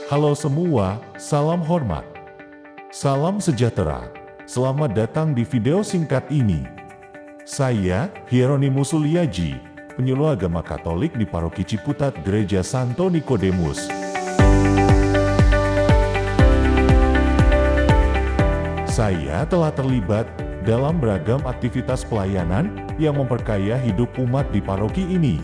Halo semua, salam hormat. Salam sejahtera. Selamat datang di video singkat ini. Saya, Hieronymus Suliaji, penyuluh agama Katolik di Paroki Ciputat Gereja Santo Nikodemus. Saya telah terlibat dalam beragam aktivitas pelayanan yang memperkaya hidup umat di paroki ini.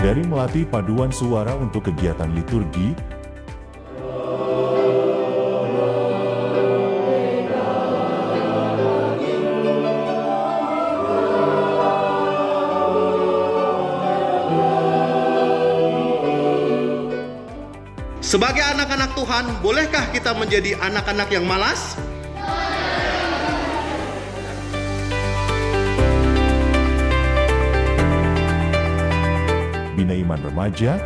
Dari melatih paduan suara untuk kegiatan liturgi, sebagai anak-anak Tuhan, bolehkah kita menjadi anak-anak yang malas? Bina Iman Remaja,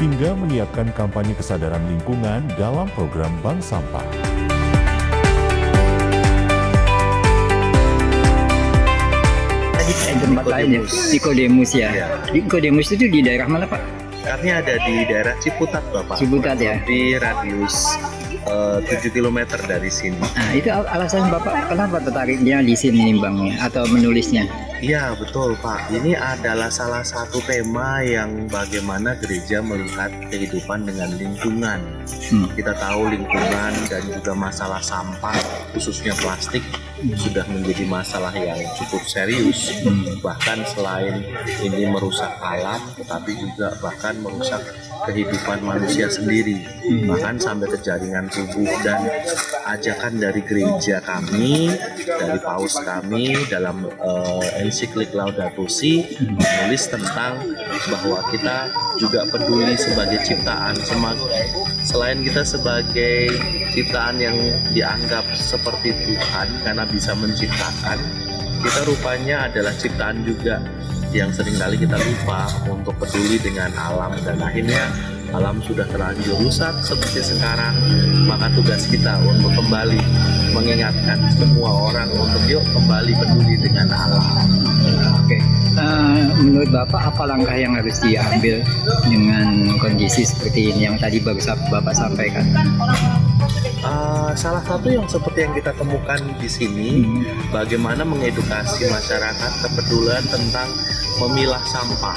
hingga menyiapkan kampanye kesadaran lingkungan dalam program Bank Sampah. Tadi tempat lain ya, Nikodemus ya. Nikodemus itu di daerah mana Pak? Kami ada di daerah Ciputat, Bapak. Ciputat ya. Di radius 7 km dari sini. Nah itu alasan Bapak kenapa tertariknya di sini nimbangnya atau menulisnya? Iya, betul, Pak. Ini adalah salah satu tema yang bagaimana gereja melihat kehidupan dengan lingkungan. Kita tahu lingkungan dan juga masalah sampah, khususnya plastik, sudah menjadi masalah yang cukup serius. Bahkan selain ini merusak alam, tetapi juga bahkan merusak kehidupan manusia sendiri. Bahkan sampai ke jaringan tubuh. Dan ajakan dari gereja kami, dari paus kami dalam ensiklik Laudato Si menulis tentang bahwa kita juga peduli sebagai ciptaan. Selain kita sebagai ciptaan yang dianggap seperti Tuhan karena bisa menciptakan, kita rupanya adalah ciptaan juga yang seringkali kita lupa untuk peduli dengan alam, dan akhirnya alam sudah terlanjur rusak seperti sekarang. Maka tugas kita untuk kembali mengingatkan semua orang untuk yuk kembali peduli dengan alam. Oke. Menurut Bapak apa langkah yang harus diambil dengan kondisi seperti ini yang tadi baru Bapak sampaikan? Salah satu yang seperti yang kita temukan di sini, bagaimana mengedukasi masyarakat kepedulian tentang memilah sampah.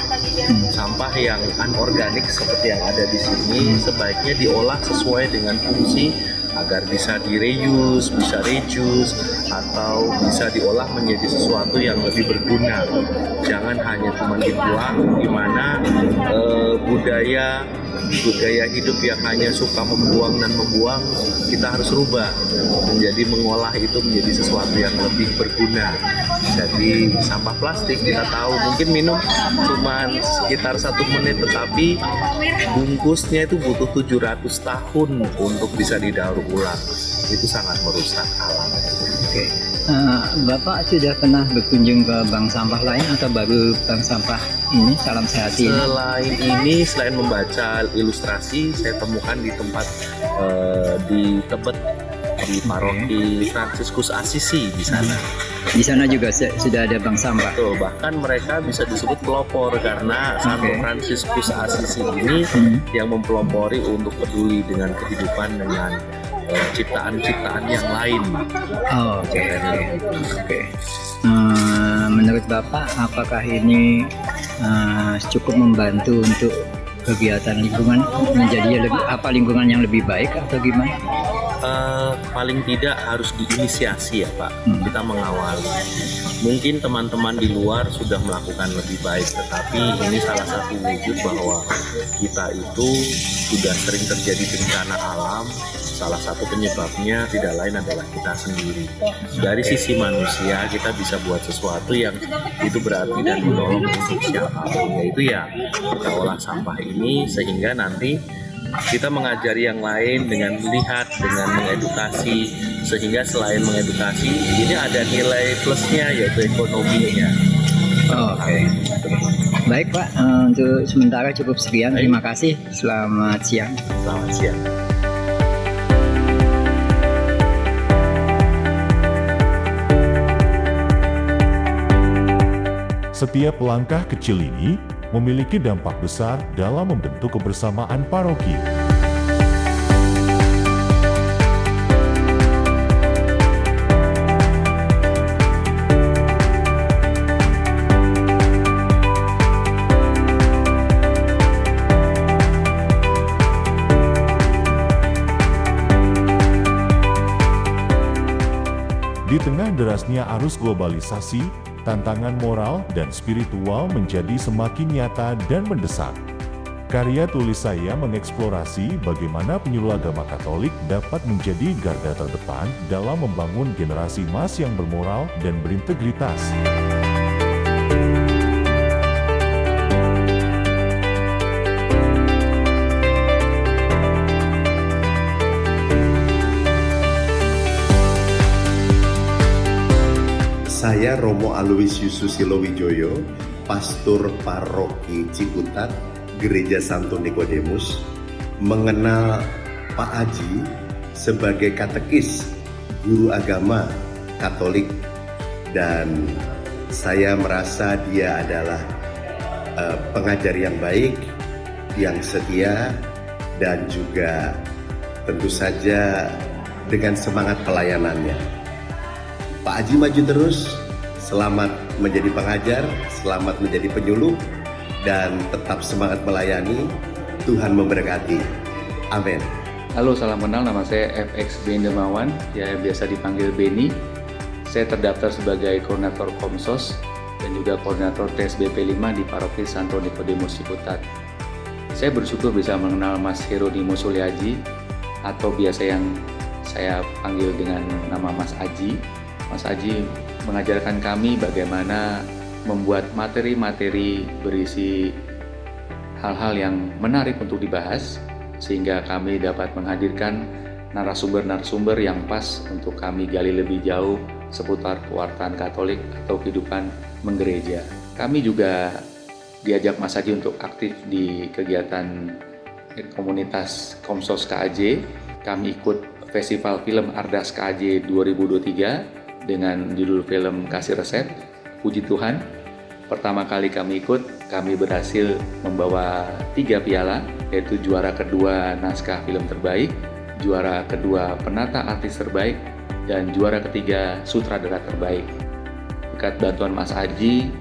Sampah yang anorganik seperti yang ada di sini sebaiknya diolah sesuai dengan fungsi agar bisa di-reuse, bisa reduce, atau bisa diolah menjadi sesuatu yang lebih berguna. Jangan hanya cuma dibuang, di mana budaya hidup yang hanya suka membuang dan membuang, kita harus rubah menjadi mengolah itu menjadi sesuatu yang lebih berguna. Jadi sampah plastik kita tahu mungkin minum cuma sekitar 1 menit, tetapi bungkusnya itu butuh 700 tahun untuk bisa didaur ulang. Itu sangat merusak alam. Oke. Bapak sudah pernah berkunjung ke bank sampah lain atau baru bank sampah ini Salam Sehat ini? Selain membaca ilustrasi, saya temukan di tempat di Tebet, di paroki Fransiskus Asisi di sana. Di sana juga sudah ada bank sampah. Betul, bahkan mereka bisa disebut pelopor karena Santo Fransiskus Asisi ini yang mempelopori untuk peduli dengan kehidupan dengan ciptaan-ciptaan yang lain. Oh, oke. Menurut Bapak, apakah ini cukup membantu untuk kegiatan lingkungan menjadi lingkungan yang lebih baik atau gimana? Paling tidak harus diinisiasi ya Pak, kita mengawali. Mungkin teman-teman di luar sudah melakukan lebih baik, tetapi ini salah satu wujud bahwa kita itu sudah sering terjadi bencana alam. Salah satu penyebabnya tidak lain adalah kita sendiri. Dari sisi manusia kita bisa buat sesuatu yang itu berarti dan menolong untuk siapa, yaitu ya kita olah sampah ini sehingga nanti kita mengajari yang lain dengan melihat, dengan mengedukasi, sehingga selain mengedukasi ini ada nilai plusnya yaitu ekonominya. Oke. Baik Pak, untuk sementara cukup sekian. Terima kasih. Selamat siang. Selamat siang. Setiap langkah kecil ini memiliki dampak besar dalam membentuk kebersamaan paroki. Di tengah derasnya arus globalisasi, tantangan moral dan spiritual menjadi semakin nyata dan mendesak. Karya tulis saya mengeksplorasi bagaimana penyuluh agama Katolik dapat menjadi garda terdepan dalam membangun generasi emas yang bermoral dan berintegritas. Saya Romo Aloysius Susilo Wijoyo, Pastor Paroki Ciputat, Gereja Santo Nikodemus, mengenal Pak Aji sebagai katekis, guru agama Katolik, dan saya merasa dia adalah pengajar yang baik, yang setia, dan juga tentu saja dengan semangat pelayanannya. Pak Aji maju terus, selamat menjadi pengajar, selamat menjadi penyuluh, dan tetap semangat melayani. Tuhan memberkati. Amin. Halo, salam kenal, nama saya FX Bendermawan, ya biasa dipanggil Beni. Saya terdaftar sebagai koordinator Komsos dan juga koordinator TSBP 5 di Paroki Santo Nikodemus Ciputat. Saya bersyukur bisa mengenal Mas Heroni Musulyaji, atau biasa yang saya panggil dengan nama Mas Aji. Mas Aji mengajarkan kami bagaimana membuat materi-materi berisi hal-hal yang menarik untuk dibahas, sehingga kami dapat menghadirkan narasumber-narasumber yang pas untuk kami gali lebih jauh seputar kewartaan Katolik atau kehidupan menggereja. Kami juga diajak Mas Aji untuk aktif di kegiatan komunitas Komsos KAJ. Kami ikut Festival Film Ardas KAJ 2023 dengan judul film Kasih Resep. Puji Tuhan, pertama kali kami ikut, kami berhasil membawa 3 piala, yaitu juara kedua naskah film terbaik, juara kedua penata artis terbaik, dan juara ketiga sutradara terbaik. Berkat bantuan Mas Aji,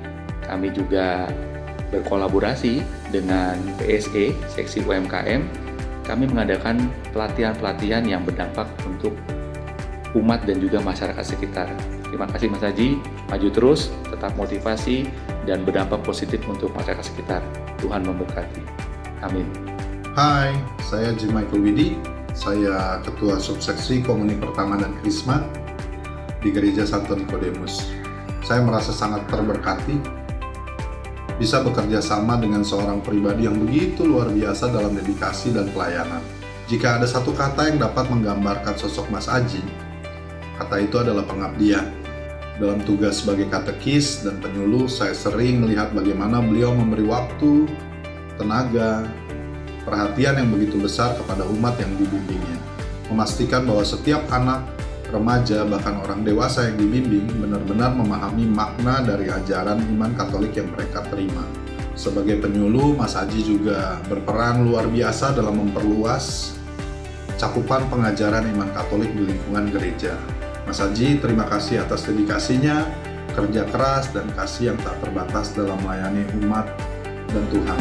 kami juga berkolaborasi dengan PSE, Seksi UMKM. Kami mengadakan pelatihan-pelatihan yang berdampak untuk umat dan juga masyarakat sekitar. Terima kasih Mas Aji, maju terus, tetap motivasi, dan berdampak positif untuk masyarakat sekitar. Tuhan memberkati. Amin. Hai, saya Jim Michael Widi, saya Ketua Subseksi Komuni Pertama dan Krisma di Gereja Santo Nikodemus. Saya merasa sangat terberkati bisa bekerja sama dengan seorang pribadi yang begitu luar biasa dalam dedikasi dan pelayanan. Jika ada satu kata yang dapat menggambarkan sosok Mas Aji, kata itu adalah pengabdian. Dalam tugas sebagai katekis dan penyuluh, saya sering melihat bagaimana beliau memberi waktu, tenaga, perhatian yang begitu besar kepada umat yang dibimbingnya. Memastikan bahwa setiap anak, remaja, bahkan orang dewasa yang dibimbing benar-benar memahami makna dari ajaran iman Katolik yang mereka terima. Sebagai penyuluh, Mas Aji juga berperan luar biasa dalam memperluas cakupan pengajaran iman Katolik di lingkungan gereja. Mas Aji, terima kasih atas dedikasinya, kerja keras, dan kasih yang tak terbatas dalam melayani umat dan Tuhan.